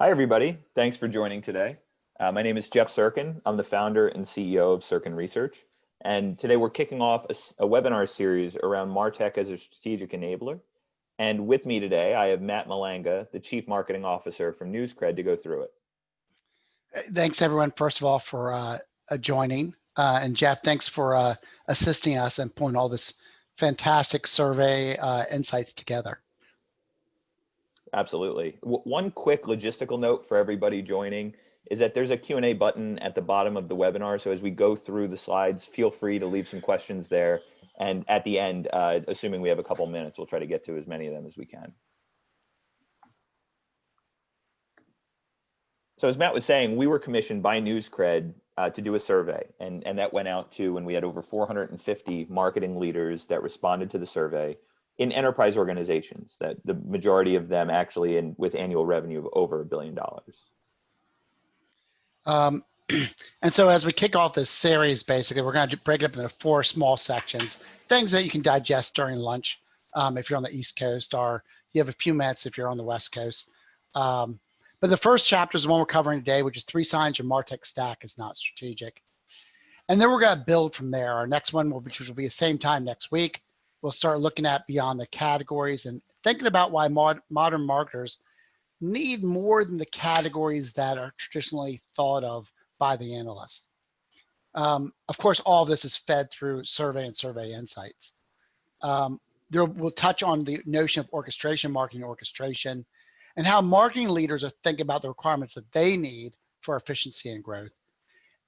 Hi, everybody. Thanks for joining today. My name is Jeff Sirkin. I'm the founder and CEO of Sirkin Research. And today we're kicking off a webinar series around Martech as a strategic enabler. And with me today, I have Matt Malanga, the Chief Marketing Officer from NewsCred, to go through it. Thanks, everyone, first of all, for joining. And Jeff, thanks for assisting us and pulling all this fantastic survey insights together. Absolutely. One quick logistical note for everybody joining is that there's a Q&A button at the bottom of the webinar. So as we go through the slides, feel free to leave some questions there. And at the end, assuming we have a couple minutes, we'll try to get to as many of them as we can. So as Matt was saying, we were commissioned by NewsCred to do a survey, and that went out to, and we had over 450 marketing leaders that responded to the survey in enterprise organizations, that the majority of them actually with annual revenue of over $1 billion. And so as we kick off this series, basically, we're going to break it up into 4 small sections, things that you can digest during lunch if you're on the East Coast, or you have a few minutes if you're on the West Coast. But the first chapter is the one we're covering today, which is 3 signs your Martech stack is not strategic. And then we're going to build from there. Our next one, which will be the same time next week, we'll start looking at beyond the categories and thinking about why modern marketers need more than the categories that are traditionally thought of by the analyst. Of course, all of this is fed through survey and survey insights. We'll touch on the notion of orchestration, marketing orchestration, and how marketing leaders are thinking about the requirements that they need for efficiency and growth.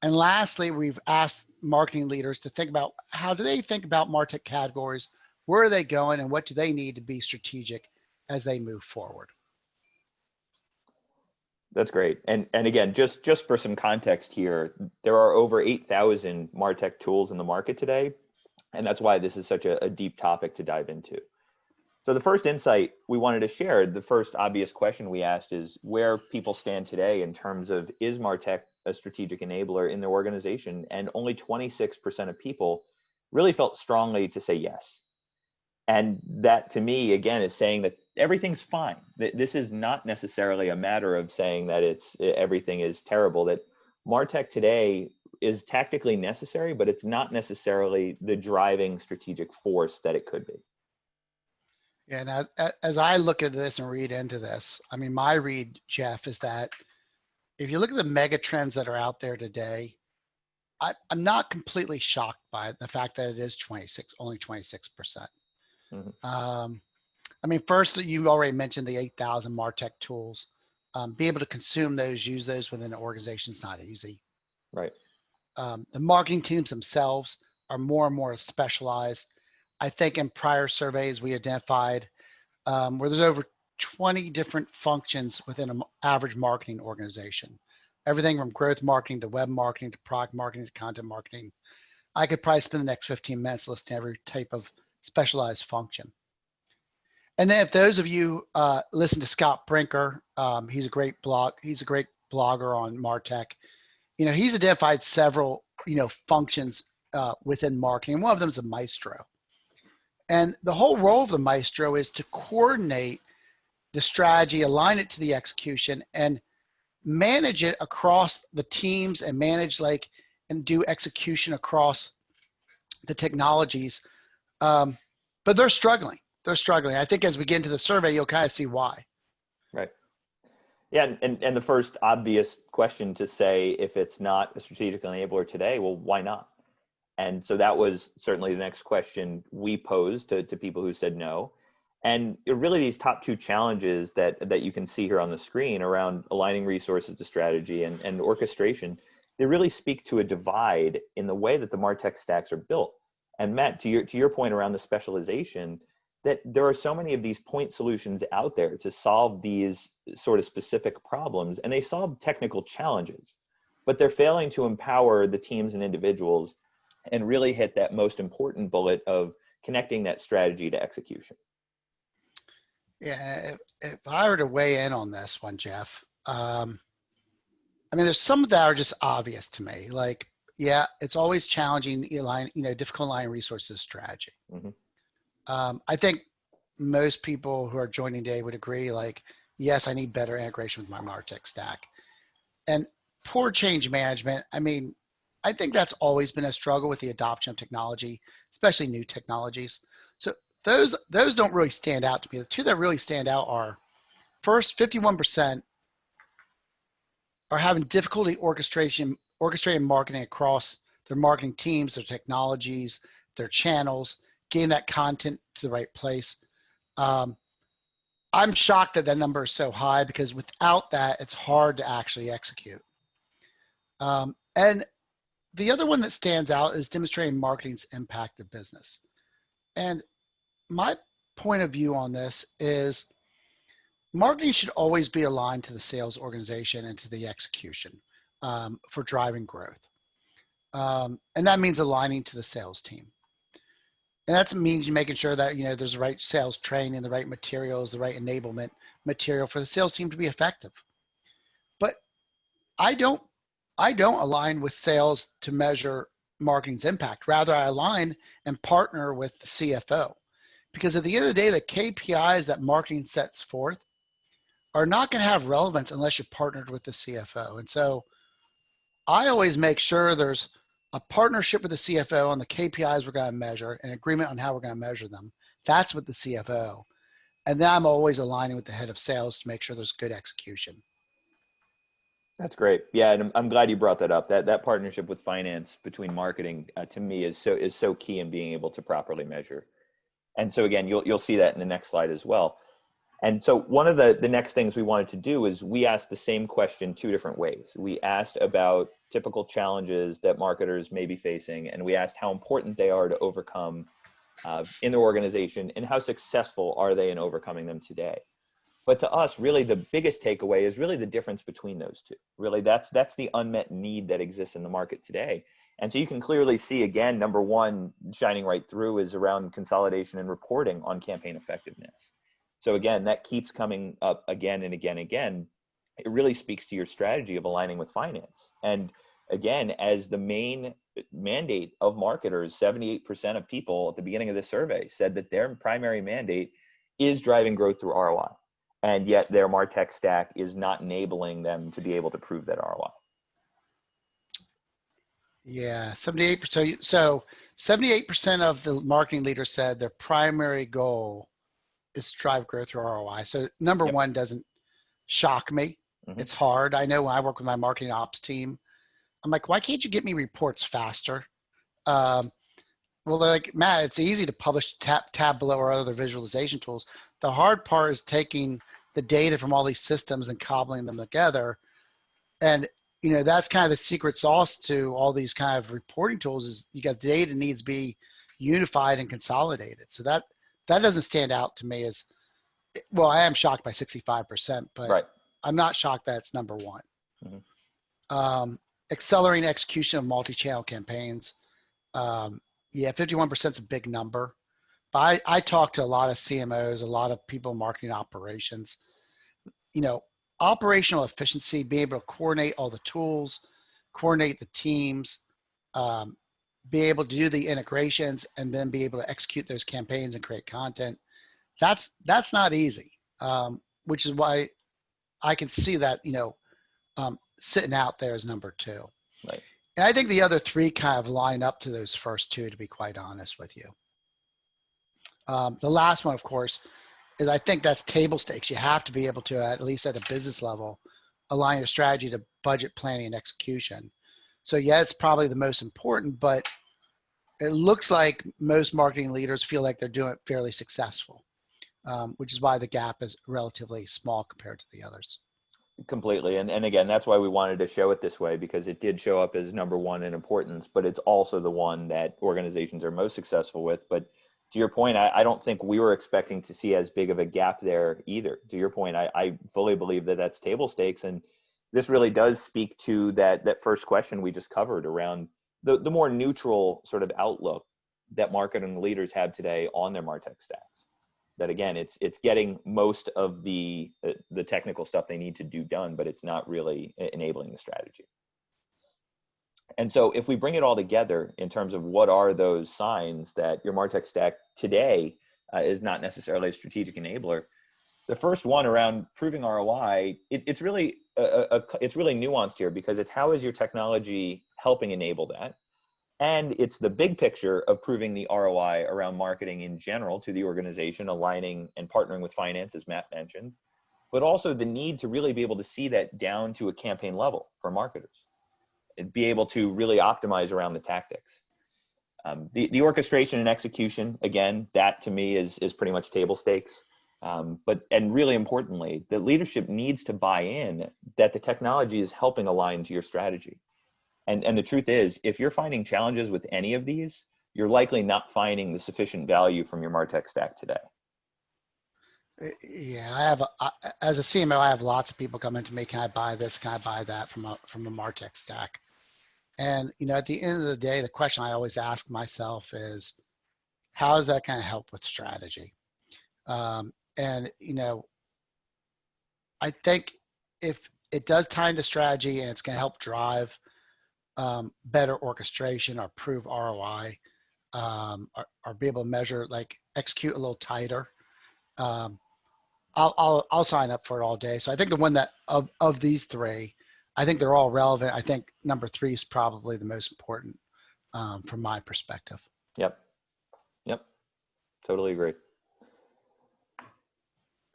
And lastly, we've asked marketing leaders to think about how do they think about Martech categories, where are they going, and what do they need to be strategic as they move forward. That's great. And again, just for some context here, there are over 8,000 Martech tools in the market today. And that's why this is such a deep topic to dive into. So the first insight we wanted to share, the first obvious question we asked is where people stand today in terms of, is Martech a strategic enabler in their organization? And only 26% of people really felt strongly to say yes. And that to me, again, is saying that everything's fine. This is not necessarily a matter of saying that everything is terrible, that Martech today is tactically necessary, but it's not necessarily the driving strategic force that it could be. Yeah, and as I look at this and read into this, I mean, my read, Jeff, is that if you look at the mega trends that are out there today, I'm not completely shocked by the fact that it is only 26%. Mm-hmm. I mean, first, you already mentioned the 8,000 Martech tools. Be able to consume those, use those within an organization is not easy. Right. The marketing teams themselves are more and more specialized. I think in prior surveys, we identified where there's over 20 different functions within an average marketing organization. Everything from growth marketing to web marketing to product marketing to content marketing. I could probably spend the next 15 minutes listing every type of specialized function. And then if those of you listen to Scott Brinker, he's a great blogger on Martech. He's identified several, functions within marketing. One of them is a maestro. And the whole role of the maestro is to coordinate the strategy, align it to the execution, and manage it across the teams and and do execution across the technologies. But they're struggling. I think as we get into the survey, you'll kind of see why. Right. Yeah, and the first obvious question to say, if it's not a strategic enabler today, well, why not? And so that was certainly the next question we posed to people who said no. And really these top 2 challenges that you can see here on the screen around aligning resources to strategy and orchestration, they really speak to a divide in the way that the Martech stacks are built. And Matt, to your point around the specialization, that there are so many of these point solutions out there to solve these sort of specific problems, and they solve technical challenges, but they're failing to empower the teams and individuals and really hit that most important bullet of connecting that strategy to execution. Yeah, if I were to weigh in on this one, Jeff, I mean, there's some that are just obvious to me. Like, yeah, it's always challenging, difficult aligning resources strategy. Mm-hmm. I think most people who are joining today would agree, like, yes, I need better integration with my Martech stack. And poor change management, I mean, I think that's always been a struggle with the adoption of technology, especially new technologies. So those don't really stand out to me. The two that really stand out are first, 51% are having difficulty orchestrating marketing across their marketing teams, their technologies, their channels, getting that content to the right place. Um, I'm shocked that that number is so high because without that, it's hard to actually execute. And the other one that stands out is demonstrating marketing's impact of business. And my point of view on this is marketing should always be aligned to the sales organization and to the execution for driving growth. And that means aligning to the sales team. And that means you making sure that, there's the right sales training, the right materials, the right enablement material for the sales team to be effective. But I don't I don't align with sales to measure marketing's impact. Rather, I align and partner with the CFO. Because at the end of the day, the KPIs that marketing sets forth are not going to have relevance unless you're partnered with the CFO. And so I always make sure there's a partnership with the CFO on the KPIs we're going to measure, an agreement on how we're going to measure them. That's with the CFO. And then I'm always aligning with the head of sales to make sure there's good execution. That's great. Yeah, and I'm glad you brought that up. That partnership with finance between marketing to me is so key in being able to properly measure. And so again, you'll see that in the next slide as well. And so one of the next things we wanted to do is we asked the same question two different ways. We asked about typical challenges that marketers may be facing, and we asked how important they are to overcome in their organization, and how successful are they in overcoming them today. But to us, really, the biggest takeaway is really the difference between those two. Really, that's the unmet need that exists in the market today. And so you can clearly see, again, number one, shining right through is around consolidation and reporting on campaign effectiveness. So again, that keeps coming up again and again and again. It really speaks to your strategy of aligning with finance. And again, as the main mandate of marketers, 78% of people at the beginning of the survey said that their primary mandate is driving growth through ROI. And yet their Martech stack is not enabling them to be able to prove that ROI. Yeah, 78%. So 78% of the marketing leaders said their primary goal is to drive growth through ROI. So number Yep. one doesn't shock me. Mm-hmm. It's hard. I know when I work with my marketing ops team, I'm like, why can't you get me reports faster? Um, well, they're like, Matt, it's easy to publish Tableau or other visualization tools. The hard part is taking the data from all these systems and cobbling them together. And that's kind of the secret sauce to all these kind of reporting tools is you got data needs to be unified and consolidated. So that doesn't stand out to me as well. I am shocked by 65%, but Right. I'm not shocked that it's number one. Mm-hmm. Accelerating execution of multi-channel campaigns. Yeah, 51% is a big number. But I talk to a lot of CMOs, a lot of people in marketing operations. Operational efficiency, being able to coordinate all the tools, coordinate the teams, be able to do the integrations, and then be able to execute those campaigns and create content. That's not easy, which is why I can see that sitting out there as number two. Right. And I think the other three kind of line up to those first two, to be quite honest with you. The last one, of course, is I think that's table stakes. You have to be able to, at least at a business level, align your strategy to budget planning and execution. So yeah, it's probably the most important, but it looks like most marketing leaders feel like they're doing it fairly successful, which is why the gap is relatively small compared to the others. Completely. And again, that's why we wanted to show it this way, because it did show up as number one in importance, but it's also the one that organizations are most successful with. But to your point, I don't think we were expecting to see as big of a gap there either. To your point, I fully believe that that's table stakes. And this really does speak to that first question we just covered around the more neutral sort of outlook that marketing leaders have today on their MarTech stacks. That again, it's getting most of the technical stuff they need to do done, but it's not really enabling the strategy. And so if we bring it all together in terms of what are those signs that your MarTech stack today is not necessarily a strategic enabler, The first one around proving ROI, it's really it's really nuanced here, because it's how is your technology helping enable that? And it's the big picture of proving the ROI around marketing in general to the organization, aligning and partnering with finance, as Matt mentioned, but also the need to really be able to see that down to a campaign level for marketers and be able to really optimize around the tactics. The orchestration and execution, again, that to me is pretty much table stakes. And really importantly, the leadership needs to buy in that the technology is helping align to your strategy. And the truth is, if you're finding challenges with any of these, you're likely not finding the sufficient value from your Martech stack today. Yeah, as a CMO, I have lots of people coming to me. Can I buy this? Can I buy that from a Martech stack? And at the end of the day, the question I always ask myself is, how is that going to help with strategy? And I think if it does tie into strategy and it's going to help drive better orchestration or prove ROI, or be able to measure, like execute a little tighter, I'll sign up for it all day. So I think the one that of these three, I think they're all relevant. I think number 3 is probably the most important from my perspective. Yep. Totally agree.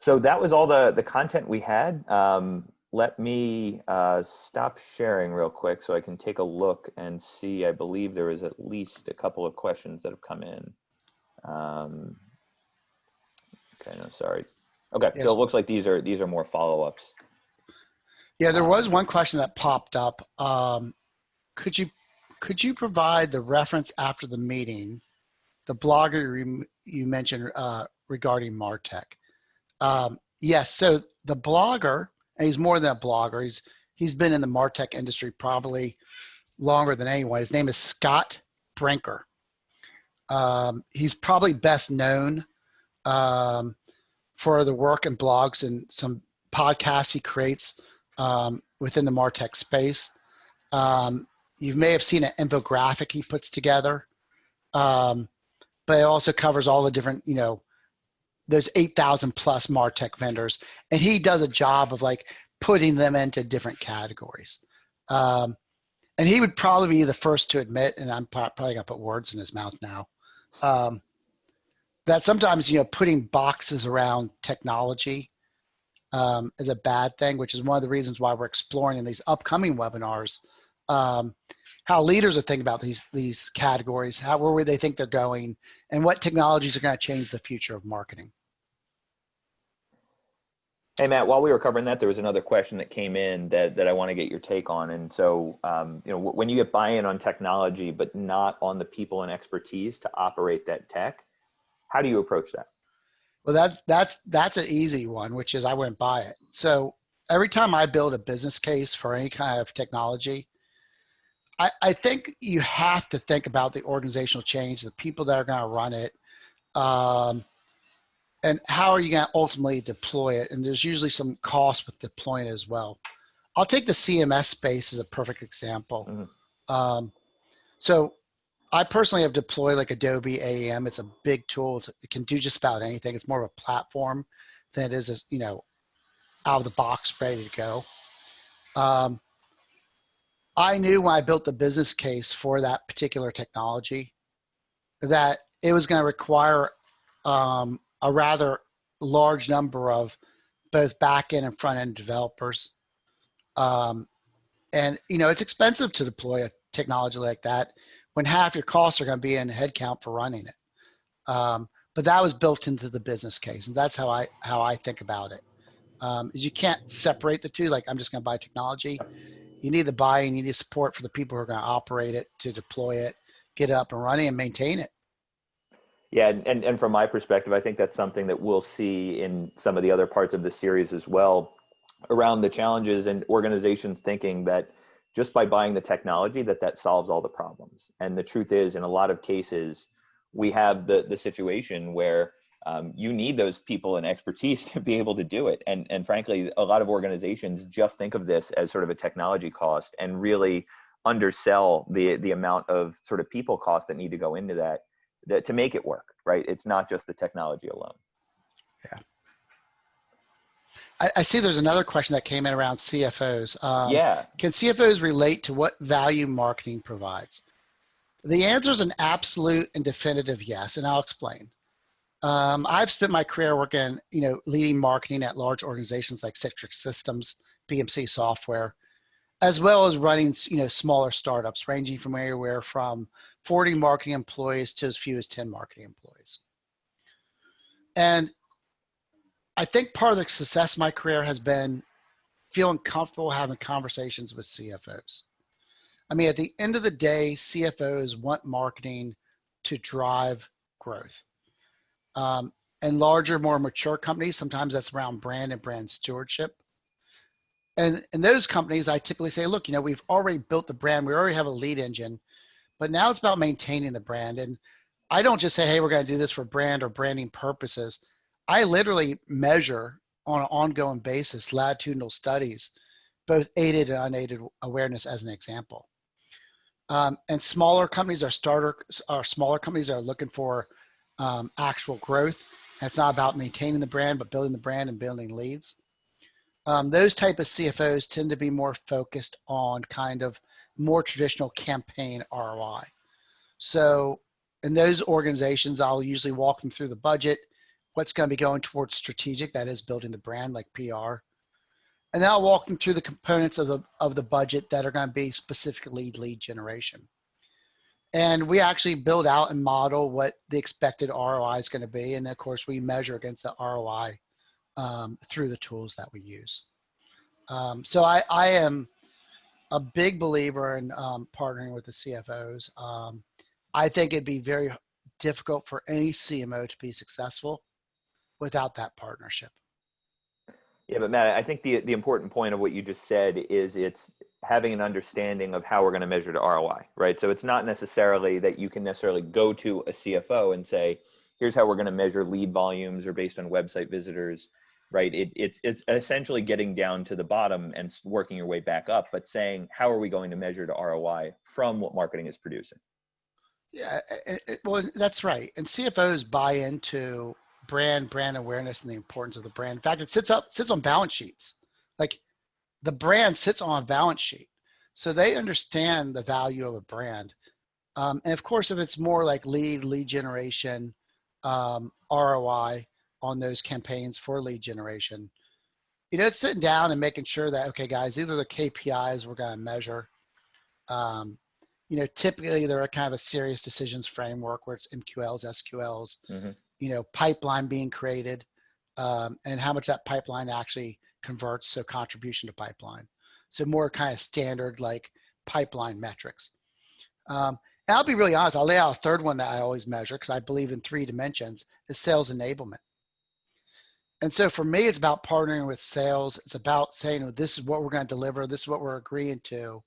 So that was all the content we had. Let me stop sharing real quick so I can take a look and see. I believe there is at least a couple of questions that have come in. Okay, no, sorry. Okay, Yes. so it looks like these are more follow-ups. Yeah, there was one question that popped up. Could you provide the reference after the meeting, the blogger you mentioned regarding Martech? Yes. So the blogger, and he's more than a blogger. He's been in the Martech industry probably longer than anyone. His name is Scott Brinker. He's probably best known for the work and blogs and some podcasts he creates within the Martech space. You may have seen an infographic he puts together, but it also covers all the different, there's 8,000 plus Martech vendors, and he does a job of like putting them into different categories. And he would probably be the first to admit, and I'm probably gonna put words in his mouth now, that sometimes, putting boxes around technology is a bad thing, which is one of the reasons why we're exploring in these upcoming webinars how leaders are thinking about these categories, where they think they're going, and what technologies are going to change the future of marketing. Hey, Matt, while we were covering that, there was another question that came in that I want to get your take on. And so, when you get buy-in on technology, but not on the people and expertise to operate that tech, how do you approach that? Well, that's an easy one, which is I wouldn't buy it. So every time I build a business case for any kind of technology, I think you have to think about the organizational change, the people that are going to run it, and how are you going to ultimately deploy it? And there's usually some cost with deploying it as well. I'll take the CMS space as a perfect example. Mm-hmm. So I personally have deployed like Adobe AEM. It's a big tool. It can do just about anything. It's more of a platform than it is, out of the box, ready to go. I knew when I built the business case for that particular technology that it was going to require a rather large number of both back-end and front-end developers. And, it's expensive to deploy a technology like that when half your costs are going to be in headcount for running it. But that was built into the business case. And that's how I think about it. Is you can't separate the two. Like, I'm just going to buy technology. You need the buy-in, you need support for the people who are going to operate it, to deploy it, get it up and running, and maintain it. Yeah, and from my perspective, I think that's something that we'll see in some of the other parts of the series as well, around the challenges and organizations thinking that just by buying the technology that solves all the problems. And the truth is, in a lot of cases, we have the situation where you need those people and expertise to be able to do it. And frankly, a lot of organizations just think of this as sort of a technology cost and really undersell the amount of sort of people costs that need to go into that to make it work, right? It's not just the technology alone. Yeah. I see there's another question that came in around CFOs. Yeah. Can CFOs relate to what value marketing provides? The answer is an absolute and definitive yes, and I'll explain. I've spent my career working, leading marketing at large organizations like Citrix Systems, PMC Software, as well as running, smaller startups ranging from anywhere from 40 marketing employees to as few as 10 marketing employees. And I think part of the success of my career has been feeling comfortable having conversations with CFOs. I mean, at the end of the day, CFOs want marketing to drive growth. And larger, more mature companies, sometimes that's around brand and brand stewardship. And in those companies, I typically say, look, we've already built the brand. We already have a lead engine, but now it's about maintaining the brand. And I don't just say, hey, we're going to do this for brand or branding purposes. I literally measure on an ongoing basis latitudinal studies, both aided and unaided awareness as an example. And smaller companies are smaller companies that are looking for actual growth. And it's not about maintaining the brand, but building the brand and building leads. Those type of CFOs tend to be more focused on kind of more traditional campaign ROI. So in those organizations, I'll usually walk them through the budget, what's going to be going towards strategic, that is building the brand like PR. And then I'll walk them through the components of the budget that are going to be specifically lead generation. And we actually build out and model what the expected ROI is going to be. And then of course we measure against the ROI through the tools that we use. So I am a big believer in partnering with the CFOs. I think it'd be very difficult for any CMO to be successful without that partnership. Yeah, but Matt, I think the important point of what you just said is it's having an understanding of how we're going to measure the ROI, right? So it's not necessarily that you can necessarily go to a CFO and say, here's how we're going to measure lead volumes or based on website visitors, right? It's essentially getting down to the bottom and working your way back up, but saying, how are we going to measure the ROI from what marketing is producing? Yeah, well, that's right. And CFOs buy into brand awareness and the importance of the brand. In fact, it sits on balance sheets. Like the brand sits on a balance sheet. So they understand the value of a brand. And of course, if it's more like lead generation, ROI on those campaigns for lead generation, it's sitting down and making sure that, okay, guys, these are the KPIs we're going to measure. Typically there are kind of a serious decisions framework where it's MQLs, SQLs, Mm-hmm. Pipeline being created, and how much that pipeline actually converts. So contribution to pipeline. So more kind of standard like pipeline metrics. And I'll be really honest, I'll lay out a third one that I always measure because I believe in 3 dimensions is sales enablement. And so for me, it's about partnering with sales. It's about saying, this is what we're going to deliver. This is what we're agreeing to.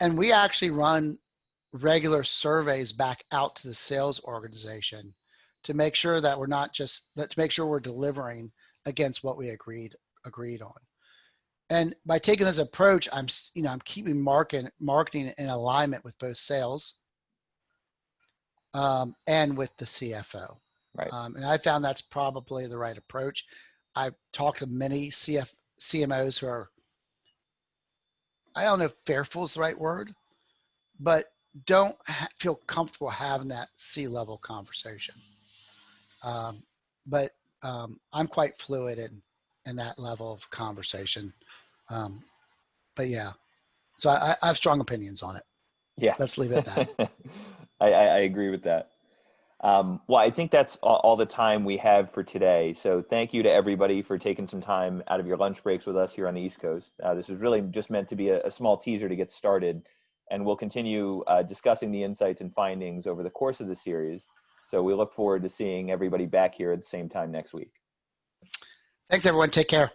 And we actually run regular surveys back out to the sales organization to make sure that to make sure we're delivering against what we agreed on. And by taking this approach, I'm keeping marketing in alignment with both sales and with the CFO. Right. And I found that's probably the right approach. I've talked to many CMOs who are, I don't know if fearful is the right word, but don't feel comfortable having that C-level conversation. But I'm quite fluid in that level of conversation. But yeah, so I have strong opinions on it. Yeah. Let's leave it at that. I agree with that. Well, I think that's all the time we have for today. So thank you to everybody for taking some time out of your lunch breaks with us here on the East Coast. This is really just meant to be a small teaser to get started, and we'll continue discussing the insights and findings over the course of the series. So we look forward to seeing everybody back here at the same time next week. Thanks, everyone. Take care.